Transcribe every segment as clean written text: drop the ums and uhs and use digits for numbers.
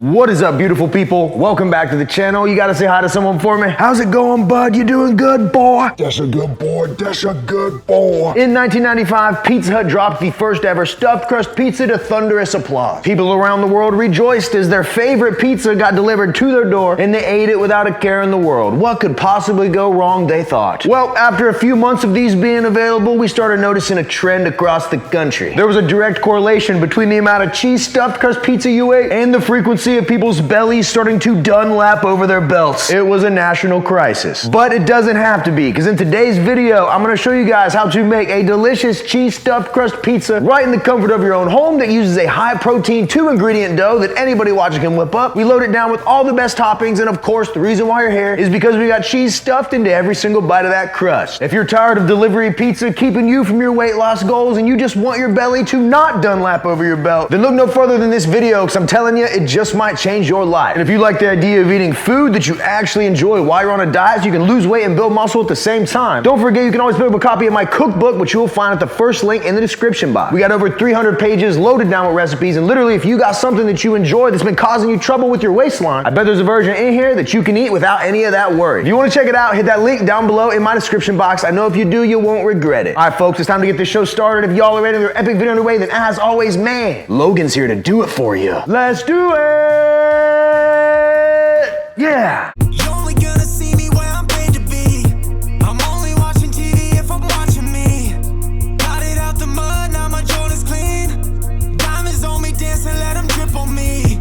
What is up, beautiful people? Welcome back to the channel. You gotta say hi to someone for me. How's it going, bud? You doing good, boy? That's a good boy. That's a good boy. In 1995, Pizza Hut dropped the first ever stuffed crust pizza to thunderous applause. People around the world rejoiced as their favorite pizza got delivered to their door and they ate it without a care in the world. What could possibly go wrong, they thought. Well, after a few months of these being available, we started noticing a trend across the country. There was a direct correlation between the amount of cheese stuffed crust pizza you ate and the frequency of people's bellies starting to Dunlap over their belts. It was a national crisis. But it doesn't have to be, because in today's video, I'm gonna show you guys how to make a delicious cheese stuffed crust pizza right in the comfort of your own home that uses a high protein 2-ingredient dough that anybody watching can whip up. We load it down with all the best toppings, and of course, the reason why you're here is because we got cheese stuffed into every single bite of that crust. If you're tired of delivery pizza keeping you from your weight loss goals and you just want your belly to not Dunlap over your belt, then look no further than this video, because I'm telling you, it just might change your life. And if you like the idea of eating food that you actually enjoy while you're on a diet so you can lose weight and build muscle at the same time, don't forget you can always pick up a copy of my cookbook, which you will find at the first link in the description box. We got over 300 pages loaded down with recipes, and literally if you got something that you enjoy that's been causing you trouble with your waistline, I bet there's a version in here that you can eat without any of that worry. If you want to check it out, hit that link down below in my description box. I know if you do, you won't regret it. All right, folks, it's time to get this show started. If y'all are ready for their epic video underway, then as always, man, Logan's here to do it for you. Let's do it! Yeah! You're only gonna see me where I'm paid to be. I'm only watching TV if I'm watching me. Got it out the mud, now my Jordan's clean. Diamonds on me dancing, let them drip on me.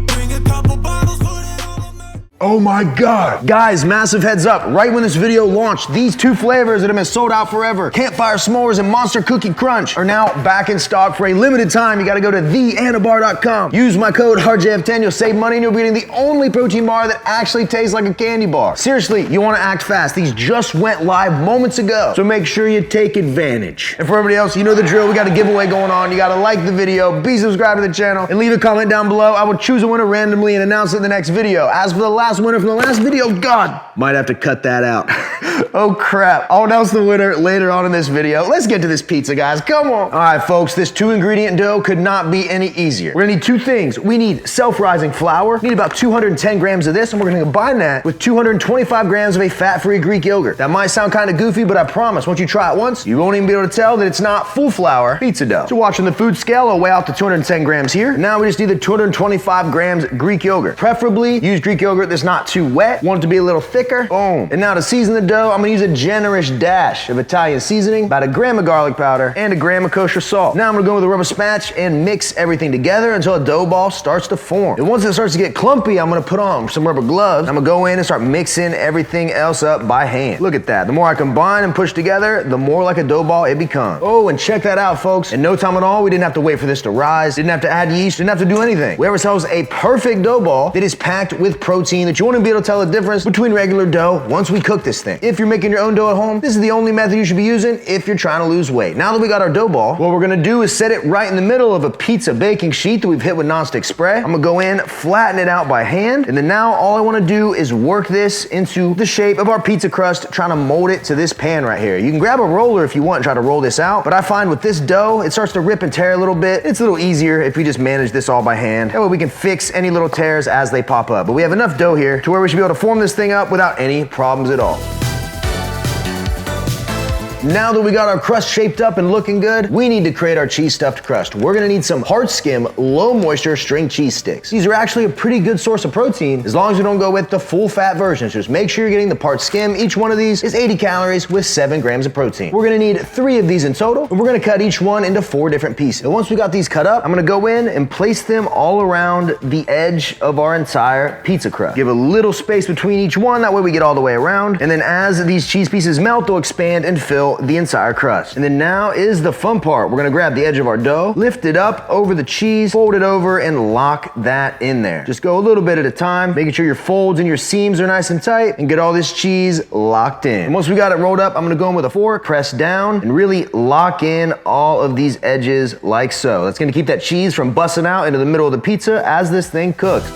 Bring a couple bottles, put it on my... Oh my God. Guys, massive heads up. Right when this video launched, these two flavors that have been sold out forever, Campfire S'mores and Monster Cookie Crunch, are now back in stock for a limited time. You gotta go to theanabar.com. Use my code RJF10, you'll save money and you'll be getting the only protein bar that actually tastes like a candy bar. Seriously, you wanna act fast. These just went live moments ago, so make sure you take advantage. And for everybody else, you know the drill. We got a giveaway going on. You gotta like the video, be subscribed to the channel, and leave a comment down below. I will choose a winner randomly and announce it in the next video. As for the last winner from the last video, God, might have to cut that out. Oh crap, I'll announce the winner later on in this video. Let's get to this pizza, guys, come on. All right, folks, this 2-ingredient dough could not be any easier. We're gonna need two things. We need self-rising flour, need about 210 grams of this, and we're gonna combine that with 225 grams of a fat-free Greek yogurt. That might sound kind of goofy, but I promise, once you try it once, you won't even be able to tell that it's not full flour pizza dough. So watching the food scale, I'll weigh out the 210 grams here. Now we just need the 225 grams Greek yogurt. Preferably use Greek yogurt that's not too wet. Want it to be a little thicker. Boom. And now to season the dough, I'm gonna use a generous dash of Italian seasoning, about a gram of garlic powder, and a gram of kosher salt. Now I'm gonna go with a rubber spatch and mix everything together until a dough ball starts to form. And once it starts to get clumpy, I'm gonna put on some rubber gloves. I'm gonna go in and start mixing everything else up by hand. Look at that. The more I combine and push together, the more like a dough ball it becomes. Oh, and check that out, folks. In no time at all, we didn't have to wait for this to rise, didn't have to add yeast, didn't have to do anything. We have ourselves a perfect dough ball that is packed with protein that you won't be able to tell the difference between regular dough once we cook this thing. If you're making your own dough at home, this is the only method you should be using if you're trying to lose weight. Now that we got our dough ball, what we're gonna do is set it right in the middle of a pizza baking sheet that we've hit with nonstick spray. I'm gonna go in, flatten it out by hand, and then now all I wanna do is work this into the shape of our pizza crust, trying to mold it to this pan right here. You can grab a roller if you want and try to roll this out, but I find with this dough, it starts to rip and tear a little bit. It's a little easier if we just manage this all by hand. That way we can fix any little tears as they pop up. But we have enough dough here to where we should be able to form this thing up without any problems at all. Now that we got our crust shaped up and looking good, we need to create our cheese stuffed crust. We're gonna need some hard skim, low moisture string cheese sticks. These are actually a pretty good source of protein as long as you don't go with the full fat version. So just make sure you're getting the part skim. Each one of these is 80 calories with 7 grams of protein. We're gonna need 3 of these in total, and we're gonna cut each one into 4 different pieces. And once we got these cut up, I'm gonna go in and place them all around the edge of our entire pizza crust. Give a little space between each one, that way we get all the way around. And then as these cheese pieces melt, they'll expand and fill the entire crust. And then now is the fun part. We're gonna grab the edge of our dough, lift it up over the cheese, fold it over, and lock that in there. Just go a little bit at a time, making sure your folds and your seams are nice and tight, and get all this cheese locked in. And once we got it rolled up, I'm gonna go in with a fork, press down, and really lock in all of these edges like so. That's gonna keep that cheese from busting out into the middle of the pizza as this thing cooks.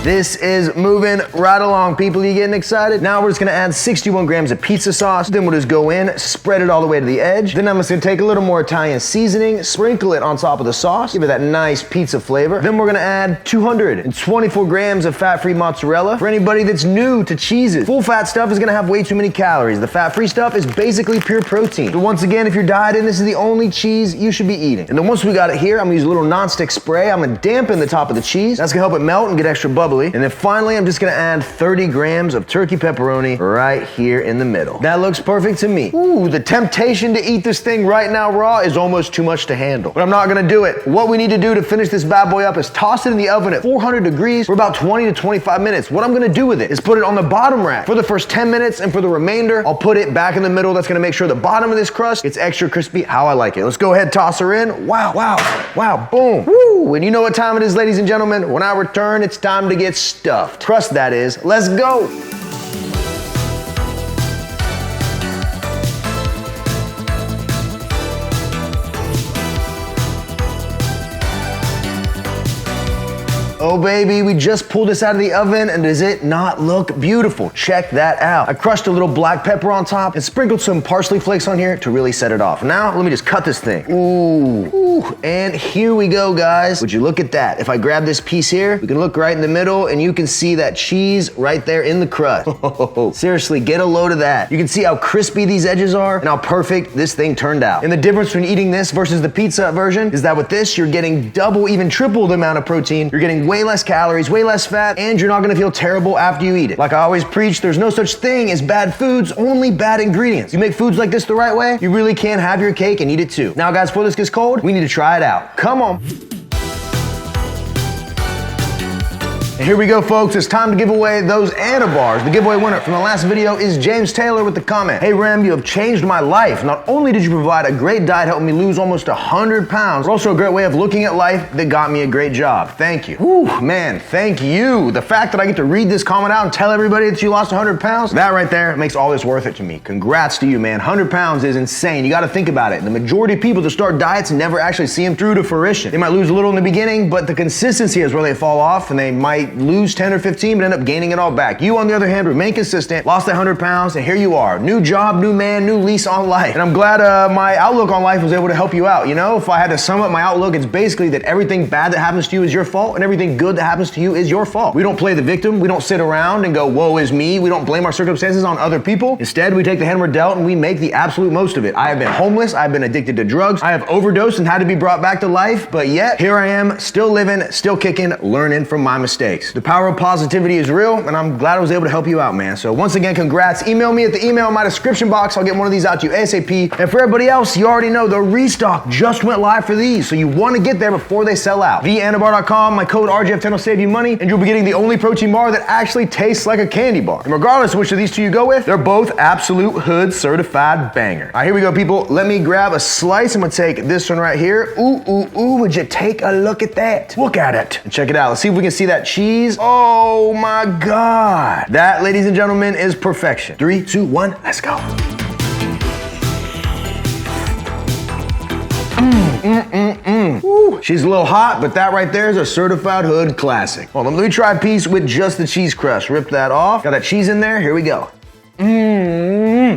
This is moving right along, people. You getting excited? Now we're just gonna add 61 grams of pizza sauce. Then we'll just go in, spread it all the way to the edge. Then I'm just gonna take a little more Italian seasoning, sprinkle it on top of the sauce, give it that nice pizza flavor. Then we're gonna add 224 grams of fat-free mozzarella. For anybody that's new to cheeses, full fat stuff is gonna have way too many calories. The fat-free stuff is basically pure protein. So once again, if you're dieting, this is the only cheese you should be eating. And then once we got it here, I'm gonna use a little non-stick spray. I'm gonna dampen the top of the cheese. That's gonna help it melt and get extra bubbly. And then finally, I'm just gonna add 30 grams of turkey pepperoni right here in the middle. That looks perfect to me. Ooh, the temptation to eat this thing right now raw is almost too much to handle. But I'm not gonna do it. What we need to do to finish this bad boy up is toss it in the oven at 400 degrees for about 20 to 25 minutes. What I'm gonna do with it is put it on the bottom rack for the first 10 minutes, and for the remainder, I'll put it back in the middle. That's gonna make sure the bottom of this crust gets extra crispy how I like it. Let's go ahead, toss her in. Wow, wow, wow, boom. Woo! And you know what time it is, ladies and gentlemen? When I return, it's time to get stuffed. Crust, that is. Let's go. Oh baby, we just pulled this out of the oven, and does it not look beautiful? Check that out. I crushed a little black pepper on top and sprinkled some parsley flakes on here to really set it off. Now, let me just cut this thing. Ooh, and here we go, guys. Would you look at that? If I grab this piece here, we can look right in the middle, and you can see that cheese right there in the crust. Seriously, get a load of that. You can see how crispy these edges are and how perfect this thing turned out. And the difference between eating this versus the pizza version is that with this, you're getting double, even triple the amount of protein. You're getting way less calories, way less fat, and you're not gonna feel terrible after you eat it. Like I always preach, there's no such thing as bad foods, only bad ingredients. You make foods like this the right way, you really can have your cake and eat it too. Now guys, before this gets cold, we need to try it out. Come on. And here we go, folks. It's time to give away those Anabars. The giveaway winner from the last video is James Taylor with the comment, "Hey Rem, you have changed my life. Not only did you provide a great diet helping me lose almost 100 pounds, but also a great way of looking at life that got me a great job. Thank you." Whew, man, thank you. The fact that I get to read this comment out and tell everybody that you lost 100 pounds, that right there makes all this worth it to me. Congrats to you, man. 100 pounds is insane. You gotta think about it. The majority of people that start diets never actually see them through to fruition. They might lose a little in the beginning, but the consistency is where they fall off, and they might lose 10 or 15 but end up gaining it all back. You, on the other hand, remain consistent, lost that 100 pounds, and here you are. New job, new man, new lease on life. And I'm glad my outlook on life was able to help you out. You know, if I had to sum up my outlook, it's basically that everything bad that happens to you is your fault, and everything good that happens to you is your fault. We don't play the victim. We don't sit around and go, woe is me. We don't blame our circumstances on other people. Instead, we take the hand we're dealt and we make the absolute most of it. I have been homeless. I've been addicted to drugs. I have overdosed and had to be brought back to life, but yet here I am, still living, still kicking, learning from my mistakes. The power of positivity is real, and I'm glad I was able to help you out, man. So once again, congrats. Email me at the email in my description box. I'll get one of these out to you ASAP. And for everybody else, you already know the restock just went live for these, so you want to get there before they sell out. TheAnabar.com, my code RGF10 will save you money, and you'll be getting the only protein bar that actually tastes like a candy bar. And regardless of which of these two you go with, they're both absolute hood certified banger. All right, here we go, people. Let me grab a slice. I'm gonna take this one right here. Ooh, ooh, ooh, would you take a look at that? Look at it. And check it out. Let's see if we can see that cheese. Oh my God. That, ladies and gentlemen, is perfection. 3, 2, 1, let's go. Woo. She's a little hot, but that right there is a certified hood classic. Well, let me try a piece with just the cheese crust. Rip that off. Got that cheese in there. Here we go.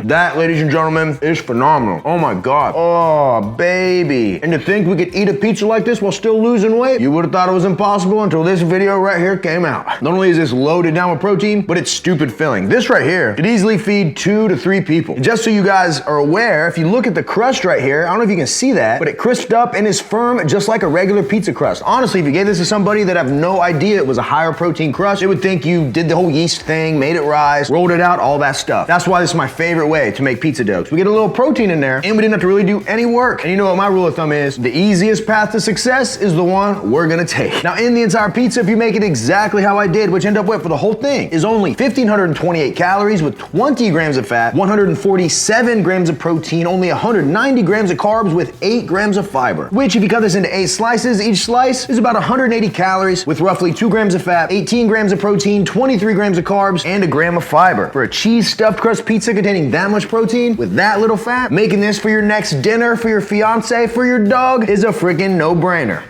That, ladies and gentlemen, is phenomenal. Oh my God. Oh, baby. And to think we could eat a pizza like this while still losing weight, you would have thought it was impossible until this video right here came out. Not only is this loaded down with protein, but it's stupid filling. This right here could easily feed 2 to 3 people. And just so you guys are aware, if you look at the crust right here, I don't know if you can see that, but it crisped up and is firm just like a regular pizza crust. Honestly, if you gave this to somebody that have no idea it was a higher protein crust, they would think you did the whole yeast thing, made it rise, rolled it out, all that stuff. That's why this is my favorite way to make pizza dough. We get a little protein in there and we didn't have to really do any work. And you know what my rule of thumb is? The easiest path to success is the one we're gonna take. Now in the entire pizza, if you make it exactly how I did, which end up with for the whole thing is only 1,528 calories with 20 grams of fat, 147 grams of protein, only 190 grams of carbs with 8 grams of fiber. Which if you cut this into 8 slices, each slice is about 180 calories with roughly 2 grams of fat, 18 grams of protein, 23 grams of carbs, and a gram of fiber. For a cheese stuffed crust pizza containing that much protein with that little fat, making this for your next dinner, for your fiance, for your dog is a freaking no-brainer.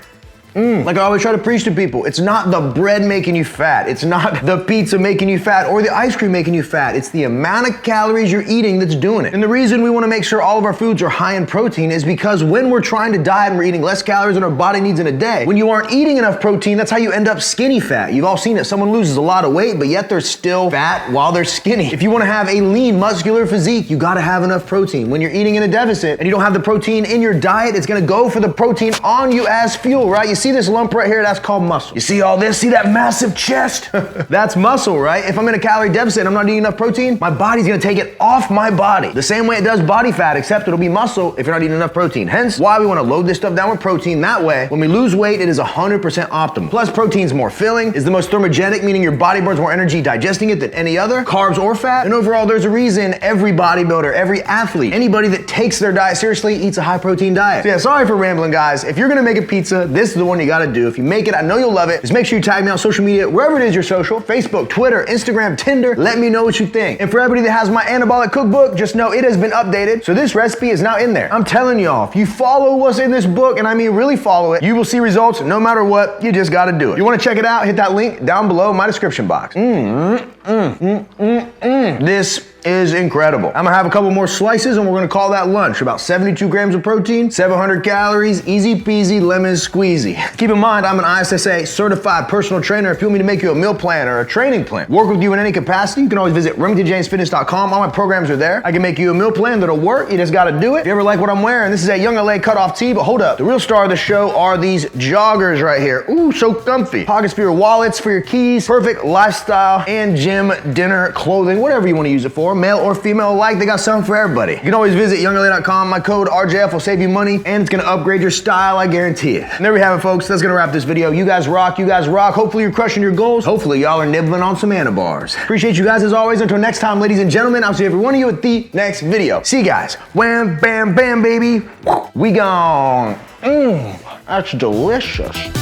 Like I always try to preach to people, it's not the bread making you fat. It's not the pizza making you fat or the ice cream making you fat. It's the amount of calories you're eating that's doing it. And the reason we want to make sure all of our foods are high in protein is because when we're trying to diet and we're eating less calories than our body needs in a day, when you aren't eating enough protein, that's how you end up skinny fat. You've all seen it. Someone loses a lot of weight, but yet they're still fat while they're skinny. If you want to have a lean, muscular physique, you got to have enough protein. When you're eating in a deficit and you don't have the protein in your diet, it's going to go for the protein on you as fuel, right? You see this lump right here? That's called muscle. You see all this? See that massive chest? That's muscle, right? If I'm in a calorie deficit and I'm not eating enough protein, my body's going to take it off my body. The same way it does body fat, except it'll be muscle if you're not eating enough protein. Hence why we want to load this stuff down with protein. That way, when we lose weight, it is 100% optimal. Plus, protein's more filling, is the most thermogenic, meaning your body burns more energy digesting it than any other, carbs or fat. And overall, there's a reason every bodybuilder, every athlete, anybody that takes their diet seriously eats a high protein diet. So yeah, sorry for rambling, guys. If you're gonna make a pizza, this is the one you gotta do. If you make it, I know you'll love it. Just make sure you tag me on social media, wherever it is you're social, Facebook, Twitter, Instagram, Tinder. Let me know what you think. And for everybody that has my Anabolic cookbook, just know it has been updated. So this recipe is now in there. I'm telling y'all, if you follow what's in this book, and I mean really follow it, you will see results no matter what. You just gotta do it. If you wanna check it out, hit that link down below in my description box. This is incredible. I'm gonna have a couple more slices and we're gonna call that lunch. About 72 grams of protein, 700 calories, easy peasy, lemon squeezy. Keep in mind, I'm an ISSA certified personal trainer. If you want me to make you a meal plan or a training plan, work with you in any capacity, you can always visit RemingtonJamesFitness.com. All my programs are there. I can make you a meal plan that'll work. You just gotta do it. If you ever like what I'm wearing, this is a Young LA cutoff tee, but hold up. The real star of the show are these joggers right here. Ooh, so comfy. Pockets for your wallets, for your keys, perfect lifestyle and gym, dinner, clothing, whatever you wanna use it for. Male or female alike, they got something for everybody. You can always visit YoungLA.com. My code RJF will save you money and it's gonna upgrade your style, I guarantee it. And there we have it, folks. That's gonna wrap this video. You guys rock, you guys rock. Hopefully you're crushing your goals. Hopefully y'all are nibbling on some Anabars. Appreciate you guys as always. Until next time, ladies and gentlemen, I'll see every one of you at the next video. See you guys. Wham, bam, bam, baby. We gone. That's delicious.